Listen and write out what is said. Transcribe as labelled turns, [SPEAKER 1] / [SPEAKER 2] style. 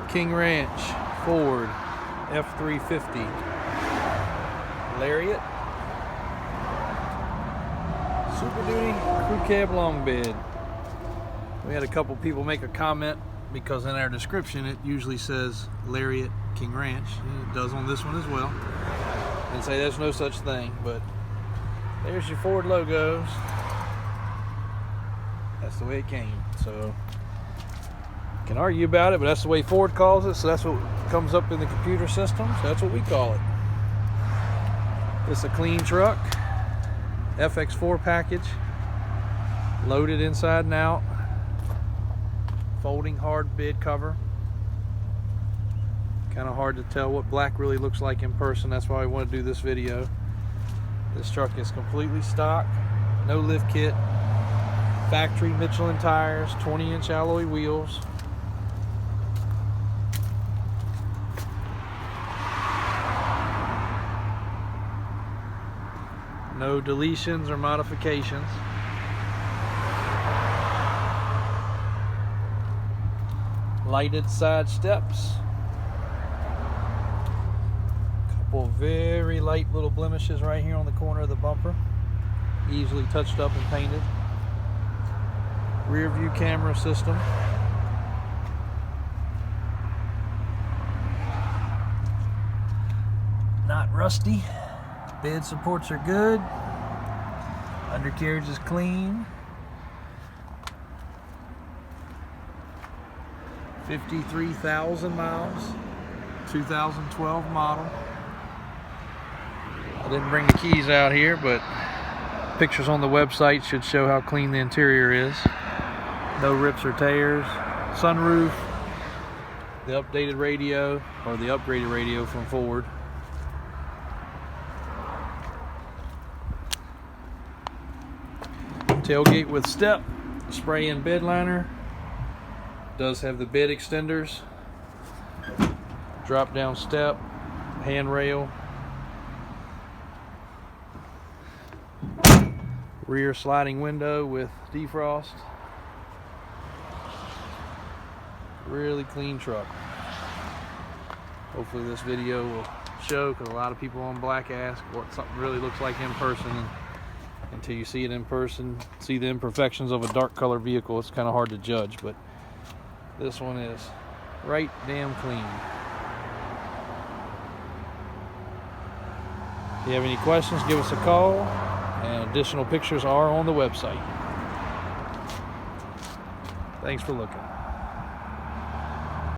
[SPEAKER 1] King Ranch Ford F350 Lariat Super Duty Crew Cab Long Bed. We had a couple people make a comment because in our description it usually says Lariat King Ranch, and it does on this one as well, and say there's no such thing, but there's your Ford logos. That's the way it came. So can argue about it, but that's the way Ford calls it, so that's what comes up in the computer system, so that's what we call it. It's a clean truck, FX4 package, loaded inside and out, folding hard bed cover. Kind of hard to tell what black really looks like in person, that's why we want to do this video. This truck is completely stock, no lift kit, factory Michelin tires, 20-inch alloy wheels. No deletions or modifications. Lighted side steps. Couple very light little blemishes right here on the corner of the bumper. Easily touched up and painted. Rear view camera system. Not rusty. Bed supports are good. Undercarriage is clean. 53,000 miles. 2012 model. I didn't bring the keys out here, but pictures on the website should show how clean the interior is. No rips or tears. Sunroof. The updated radio, or the upgraded radio from Ford. Tailgate with step, spray-in bed liner. Does have the bed extenders, drop down step, handrail, rear sliding window with defrost. Really clean truck. Hopefully this video will show, because a lot of people on black ask what something really looks like in person, and until you see it in person, see the imperfections of a dark color vehicle, it's kind of hard to judge, but this one is right damn clean. If you have any questions, give us a call, and additional pictures are on the website. Thanks for looking.